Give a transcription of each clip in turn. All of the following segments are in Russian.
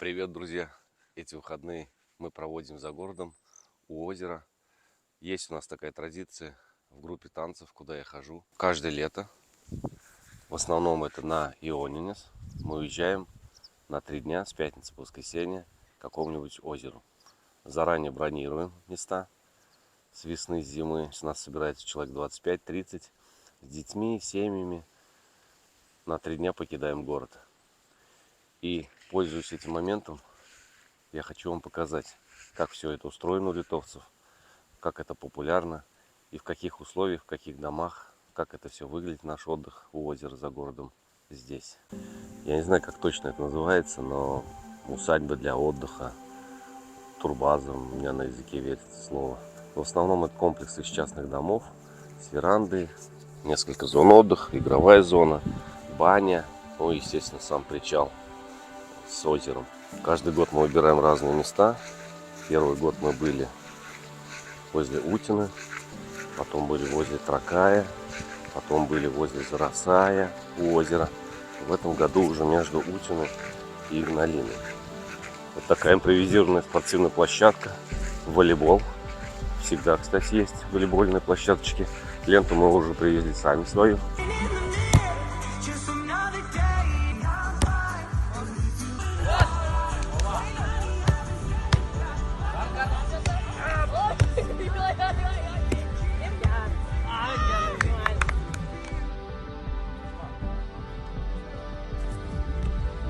Привет, друзья! Эти выходные мы проводим за городом у озера. Есть у нас такая традиция в группе танцев, куда я хожу каждое лето. В основном это на Ионинес. Мы уезжаем на 3 дня с пятницы по воскресенье к какому-нибудь озеру. Заранее бронируем места с весны, с зимы. У нас собирается человек 25-30 с детьми, семьями. На 3 дня покидаем город. И, пользуясь этим моментом, я хочу вам показать, как все это устроено у литовцев, как это популярно и в каких условиях, в каких домах, как это все выглядит, наш отдых у озера за городом здесь. Я не знаю, как точно это называется, но усадьба для отдыха, турбаза, у меня на языке вертится слово. Но в основном это комплекс из частных домов с верандой, несколько зон отдыха, игровая зона, баня, ну и, естественно, сам причал с озером. Каждый год мы выбираем разные места. Первый год мы были возле Утины, потом были возле Тракая, потом были возле Заросая у озера. В этом году уже между Утиной и Игналиной. Вот такая импровизированная спортивная площадка. Волейбол. Всегда, кстати, есть волейбольные площадочки. Ленту мы уже привезли сами свою.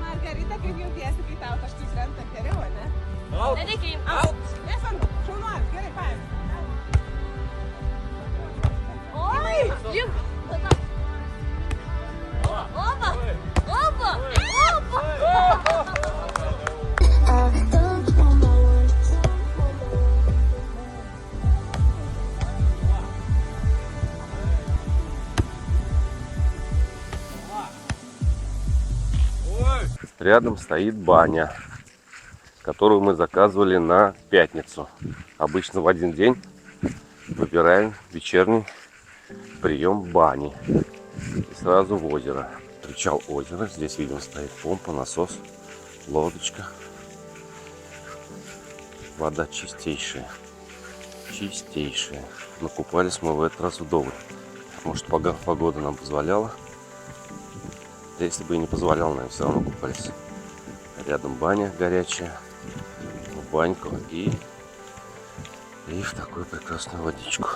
Margarita, che io ti che stavo facendo anteriore, ne? Vedi che adesso sono che fai? Oi! Opa! Opa! Opa! Рядом стоит баня, которую мы заказывали на пятницу. Обычно в один день выбираем вечерний прием бани. И сразу в озеро. Причал озера. Здесь, видим, стоит помпа, насос, лодочка. Вода чистейшая. Чистейшая. Накупались мы в этот раз вдоволь. Может, погода нам позволяла. Да если бы и не позволял, наверное, все равно купались. Рядом баня горячая, в баньку и в такую прекрасную водичку.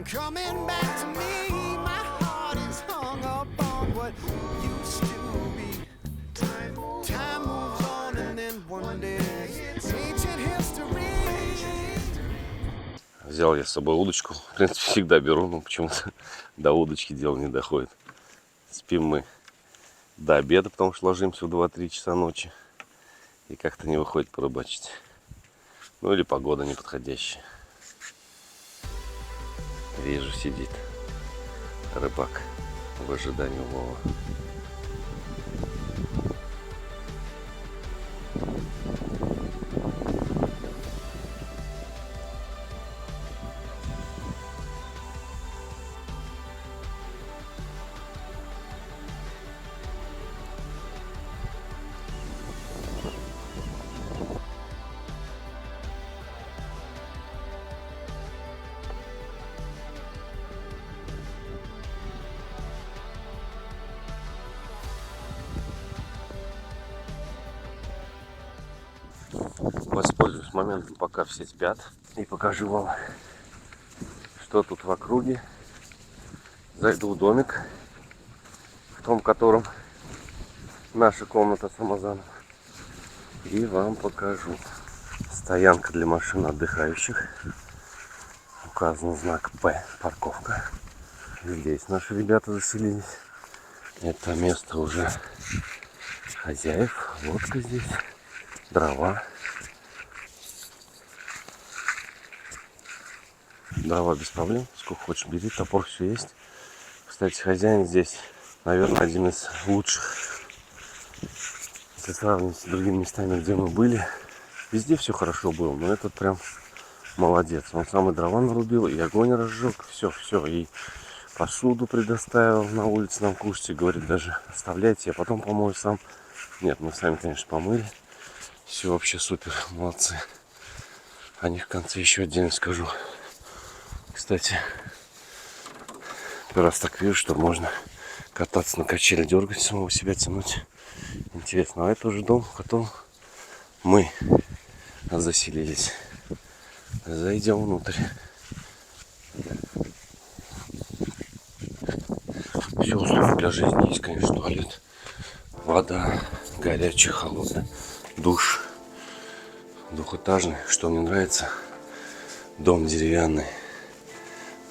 Coming back to me, my heart is hung up on what used to be. Time moves on and then one day ancient history. Взял я с собой удочку. В принципе, всегда беру, но почему-то до удочки дело не доходит. Спим мы до обеда, потому что ложимся в 2-3 часа ночи. И как-то не выходит порыбачить. Ну или погода неподходящая. Вижу, сидит рыбак в ожидании улова. Воспользуюсь моментом, пока все спят, и покажу вам, что тут в округе. Зайду в домик, в том котором наша комната самозанова, и вам покажу. Стоянка для машин отдыхающих. Указан знак П, парковка. Здесь наши ребята заселились. Это место уже хозяев. Лодка здесь, дрова. Дрова без проблем, сколько хочешь бери, топор все есть. Кстати, хозяин здесь наверное, один из лучших. Если сравнивать с другими местами, где мы были, везде все хорошо было, но этот прям молодец. Он сам и дрова нарубил, и огонь разжег, все, и посуду предоставил на улице нам кушать, и говорит, даже оставляйте, я потом помою сам. Нет, мы сами, конечно, помыли. Все вообще супер, молодцы. О них в конце еще отдельно скажу. Кстати, первый раз так вижу, что можно кататься на качели, дергать самого себя, тянуть. Интересно, а это уже дом, в котором мы заселились. Зайдем внутрь. Все условия для жизни есть, конечно, туалет, вода горячая, холодная, душ двухэтажный. Что мне нравится, дом деревянный.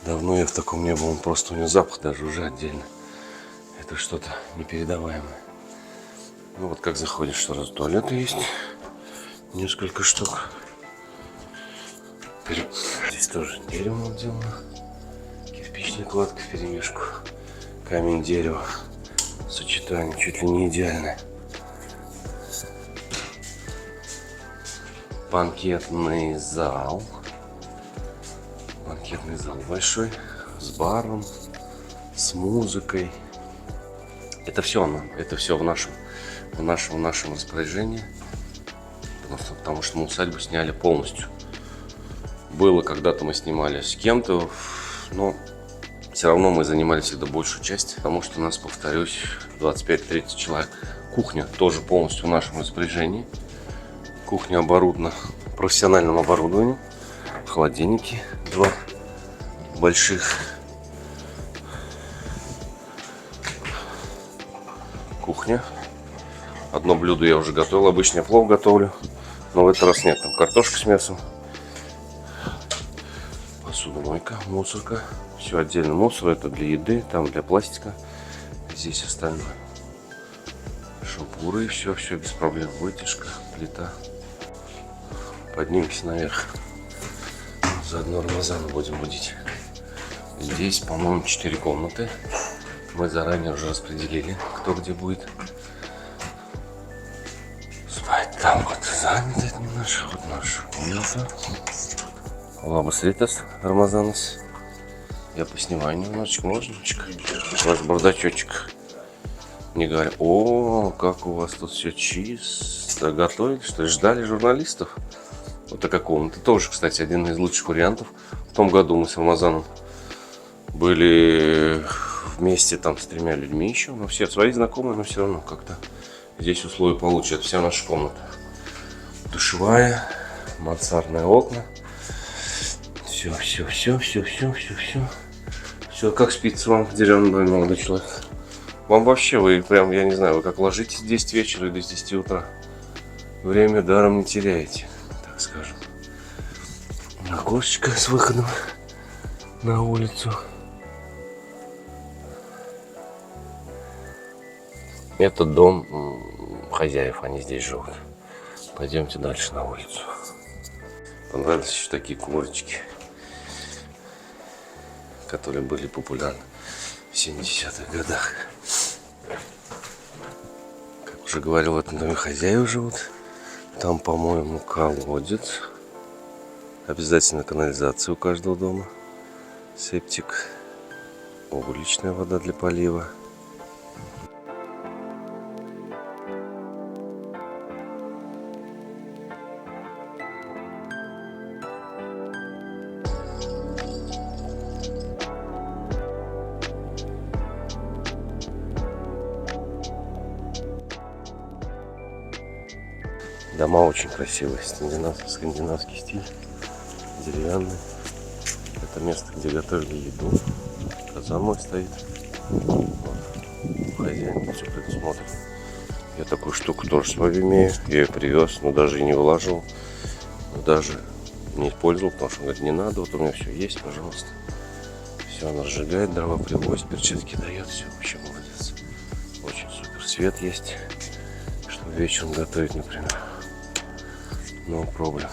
Давно я в таком не был, он просто, у него запах даже уже отдельно. Это что-то непередаваемое. Ну вот как заходишь, сразу туалеты есть, несколько штук. Здесь тоже дерево отделано, кирпичная кладка вперемешку, камень, дерево, сочетание чуть ли не идеальное. Банкетный зал большой, с баром, с музыкой. Это все в нашем распоряжении, потому что мы усадьбу сняли полностью. Было когда-то мы снимали с кем-то, но все равно мы занимали всегда большую часть, потому что у нас, повторюсь, 25-30 человек. Кухня тоже полностью в нашем распоряжении. Кухня оборудована профессиональным оборудованием. Холодильники 2 больших. Кухня. Одно блюдо я уже готовил, обычно я плов готовлю, но в этот раз нет, там картошка с мясом. Посудомойка, мусорка. Все отдельно. Мусор это для еды, там для пластика. Здесь остальное. Шампуры, все без проблем. Вытяжка, плита. Поднимемся наверх. Заодно Рамазана будем будить. Здесь, по-моему, 4 комнаты. Мы заранее уже распределили, кто где будет. Спать там вот занято немножко. Вот наша комната. Лабас ритас, Рамазанас. Я поснимаю немножечко, можно? У вас бардачочек. Не говоря, о, как у вас тут все чисто. Готовили, что ли? Ждали журналистов? Вот такая комната. Тоже, кстати, один из лучших вариантов. В том году мы с Рамазаном были вместе там с 3 людьми еще. Но все свои знакомые, но все равно как-то здесь условия получше. Это вся наша комната. Душевая, мансардные окна. Все. Все, как спится вам в деревянном доме, молодой человек? Вам вообще, вы прям, я не знаю, вы как ложитесь в 10 вечера и до 10 утра. Время даром не теряете, так скажем. Окошечко с выходом на улицу. Это дом хозяев, они здесь живут. Пойдемте дальше на улицу. Понравились еще такие курочки, которые были популярны в 70-х годах. Как уже говорил, в этом доме хозяева живут. Там, по-моему, колодец. Обязательно канализация у каждого дома. Септик. Уличная вода для полива. Дома очень красивые, скандинавский стиль, деревянный. Это место, где готовили еду. Казан мой стоит. Вот. Хозяин все предусмотрен. Я такую штуку тоже свою имею. Я ее привез, но даже и не выложил. Даже не использовал, потому что он говорит, не надо, вот у меня все есть, пожалуйста. Все, она разжигает, дрова привозит, перчатки дает, все, вообще молодец. Очень супер. Свет есть, чтобы вечером готовить, например. No problem.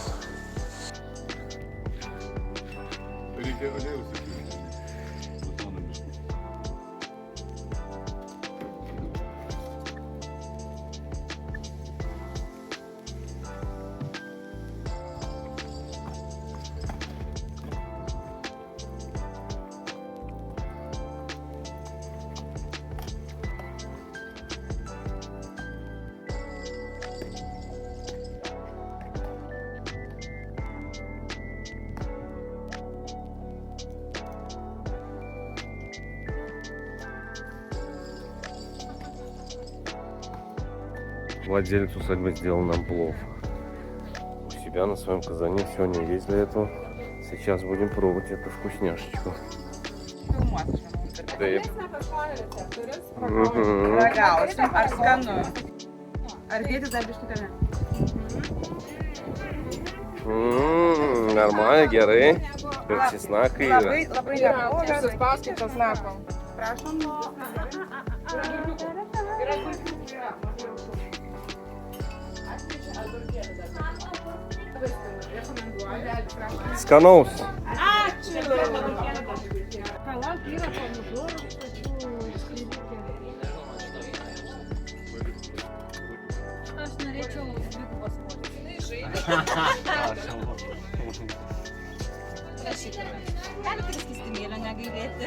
Владелец усадьбы сделал нам плов. У себя на своем казане сегодня есть для этого. Сейчас будем пробовать эту вкусняшечку. Taip. Ragausim, ar skanu. Ar dėti dar biškį tame? Нормально, gerai. Ir česnakai yra. Labai neblogai. Suspauskit česnakom. Prašom. Skanaus. Aš norėčiau dvigubos porcijos. Galite ir skystimėlio negailėti.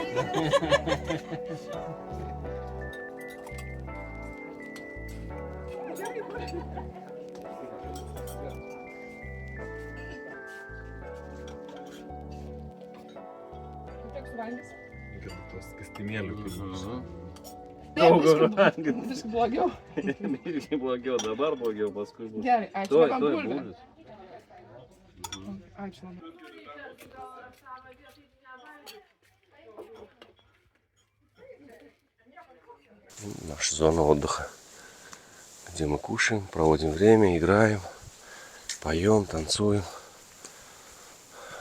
Kastinėlių. Biškį blogiau. Biškį blogiau, dabar blogiau, paskui bus. Gerai, ačiū. Tuoj, Man tuoj bulvė. bus. Ačiū labai. Наша зона отдыха, где мы кушаем, проводим время, играем, поем, танцуем.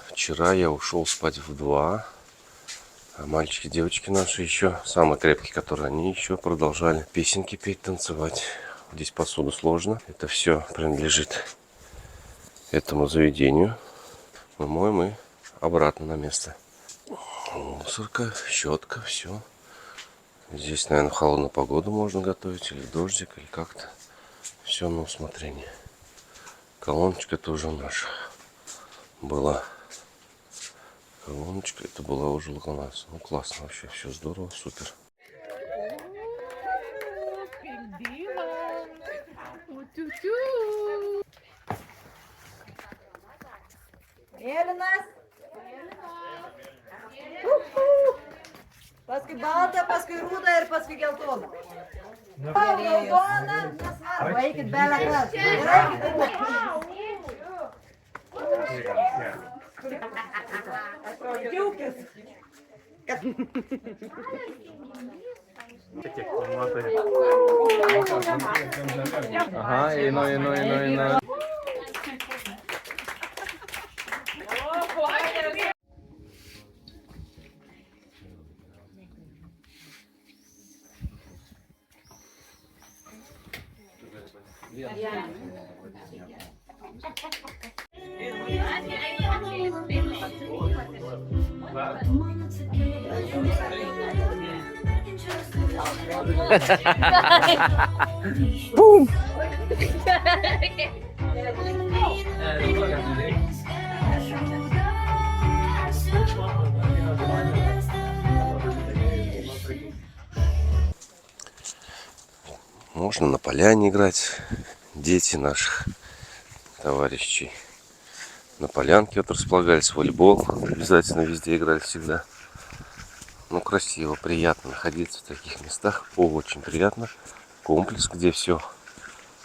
Вчера я ушел спать в 2, а мальчики, девочки наши еще, самые крепкие, которые, они еще продолжали песенки петь, танцевать. Здесь посуду сложно, это все принадлежит этому заведению. Мы моем и обратно на место. Мусорка, щетка, все. Здесь, наверное, в холодную погоду можно готовить, или дождик, или как-то. Все на усмотрение. Колоночка тоже наша была. Колоночка это была уже у нас. Ну классно вообще, все здорово, супер. Mėlynas. Paskui baltą, paskui rudą ir paskui geltoną. Raudona, nesvarbu, eikit belę kas. Ir eikit. Džiaukis. Aha, einu. Бум! Можно на поляне играть. Дети наших товарищей на полянке вот располагались, в волейбол обязательно везде играли всегда. Ну, красиво, приятно находиться в таких местах, очень приятно. Комплекс, где все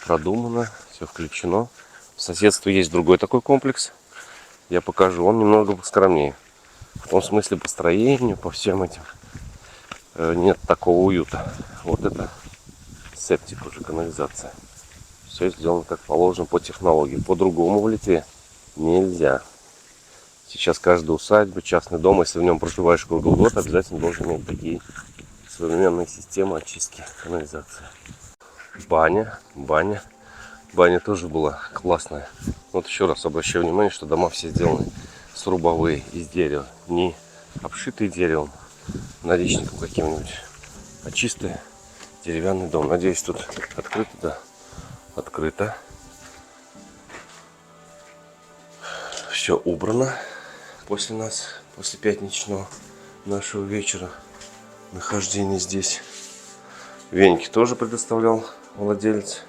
продумано, все включено. В соседстве есть другой такой комплекс, я покажу, он немного скромнее. В том смысле по строению, по всем этим нет такого уюта. Вот это септик уже, канализация. Все сделано как положено по технологии. По-другому в Литве нельзя. Сейчас каждая усадьба, частный дом, если в нем проживаешь круглый год, обязательно должен иметь такие современные системы очистки канализации. Баня. Баня тоже была классная. Вот еще раз обращаю внимание, что дома все сделаны срубовые, из дерева. Не обшитые деревом, наличником каким-нибудь, а чистый деревянный дом. Надеюсь, тут открыто, да. Открыто. Все убрано после нас, после пятничного нашего вечера нахождения здесь. Веники тоже предоставлял владелец.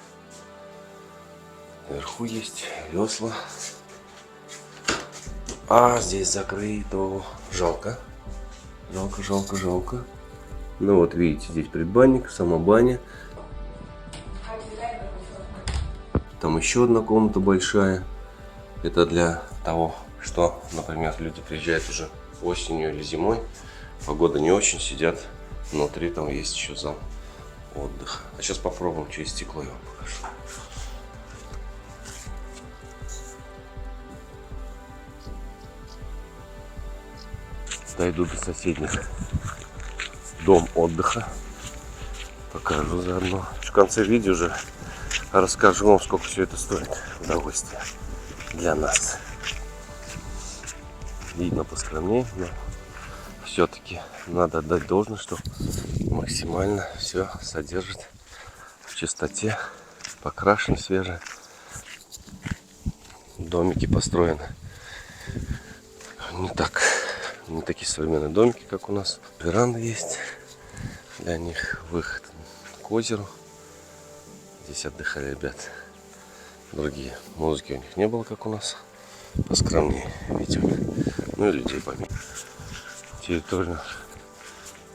Наверху есть весла. А здесь закрыто. Жалко. Жалко. Ну вот видите, здесь предбанник, сама баня. Там еще одна комната большая. Это для того, что, например, люди приезжают уже осенью или зимой. Погода не очень, сидят внутри, там есть еще зал отдыха. А сейчас попробуем через стекло, я вам покажу. Дойду до соседних. Дом отдыха. Покажу заодно. В конце видео уже расскажу вам, сколько все это стоит. Удовольствие для нас. Видно поскромнее, но все-таки надо отдать должное, что максимально все содержит в чистоте, покрашено свеже. Домики построены не такие современные домики, как у нас. Веранда есть, для них выход к озеру. Здесь отдыхали ребят. Другие музыки у них не было, как у нас. Поскромнее, видимо. Ну и людей поменьше.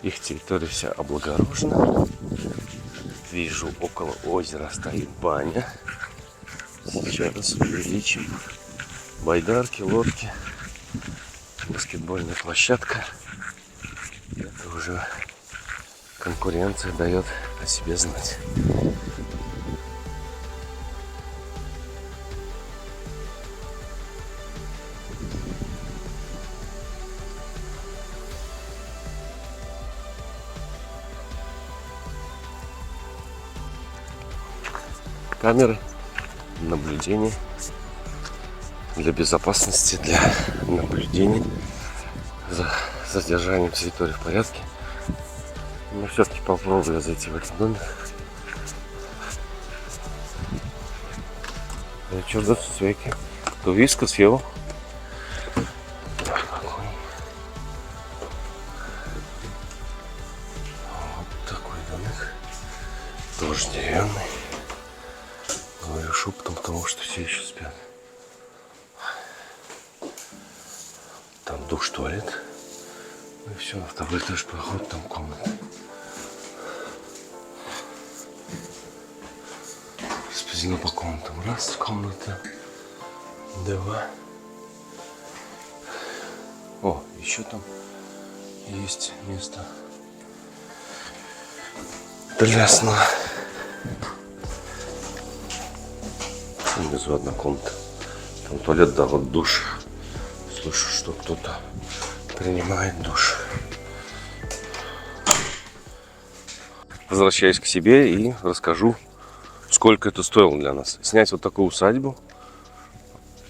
Их территория вся облагорожена. Вижу, около озера стоит баня. Сейчас увеличим. Байдарки, лодки. Баскетбольная площадка. Это уже конкуренция дает о себе знать. Камеры наблюдения для безопасности, для наблюдения за содержанием территории в порядке. Но все-таки попробую зайти в этот домик. Что да, свеки? То виска съел. Вот такой домик. Тоже деревянный. Говорю шепотом, потому что все еще спят. Там душ, туалет. Ну и все, на второй этаж проход, там комната. Распределено по комнатам. Раз, комната. Два. О, еще там есть место для сна. Внизу одна комната. Там туалет, да, вот душ. Слышу, что кто-то принимает душ. Возвращаюсь к себе и расскажу, сколько это стоило для нас. Снять вот такую усадьбу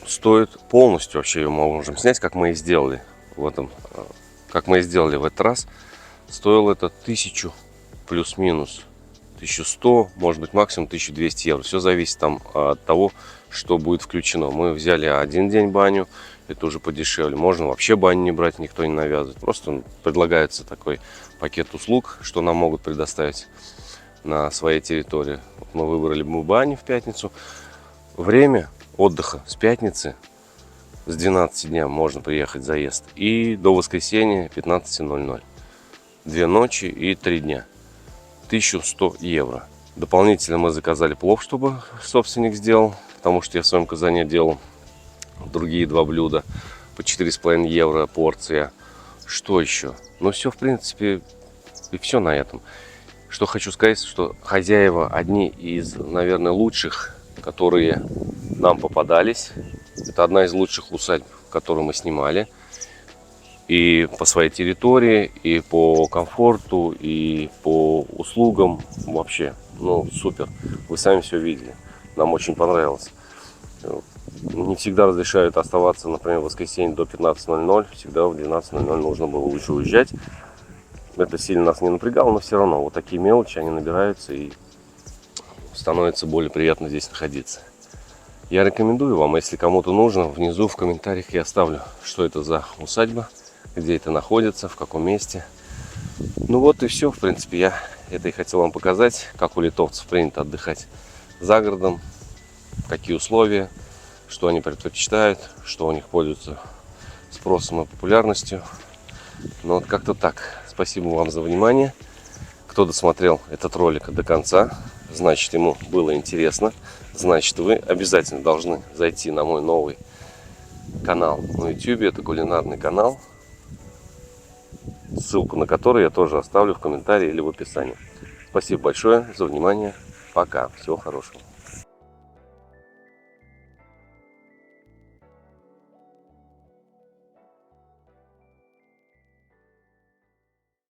стоит полностью, вообще ее мы можем снять, как мы и сделали в этот раз. Стоило это 1000 плюс-минус 1100, может быть максимум 1200 евро. Все зависит там от того, что будет включено. Мы взяли один день баню, это уже подешевле. Можно вообще баню не брать, никто не навязывает. Просто предлагается такой пакет услуг, что нам могут предоставить на своей территории. Мы выбрали баню в пятницу. Время отдыха с пятницы с 12 дня можно приехать, заезд, и до воскресенья 15:00. 2 ночи и 3 дня. 1100 евро. Дополнительно мы заказали плов, чтобы собственник сделал, потому что я в своем казане делал другие 2 блюда по 4,5 евро порция. Что еще? Ну все, в принципе, и все на этом. Что хочу сказать, что хозяева одни из, наверное, лучших, которые нам попадались. Это одна из лучших усадьб, которую мы снимали. И по своей территории, и по комфорту, и по услугам вообще. Ну, супер. Вы сами все видели. Нам очень понравилось. Не всегда разрешают оставаться, например, в воскресенье до 15:00. Всегда в 12:00 нужно было уже уезжать. Это сильно нас не напрягало, но все равно вот такие мелочи, они набираются, и становится более приятно здесь находиться. Я рекомендую вам, если кому-то нужно, внизу в комментариях я оставлю, что это за усадьба, где это находится, в каком месте. Ну вот и все, в принципе, я это и хотел вам показать, как у литовцев принято отдыхать за городом, какие условия, что они предпочитают, что у них пользуется спросом и популярностью. Ну вот как-то так. Спасибо вам за внимание. Кто досмотрел этот ролик до конца, значит, ему было интересно. значит, вы обязательно должны зайти на мой новый канал на YouTube. Это кулинарный канал, ссылку на который я тоже оставлю в комментарии или в описании. Спасибо большое за внимание. Пока. Всего хорошего.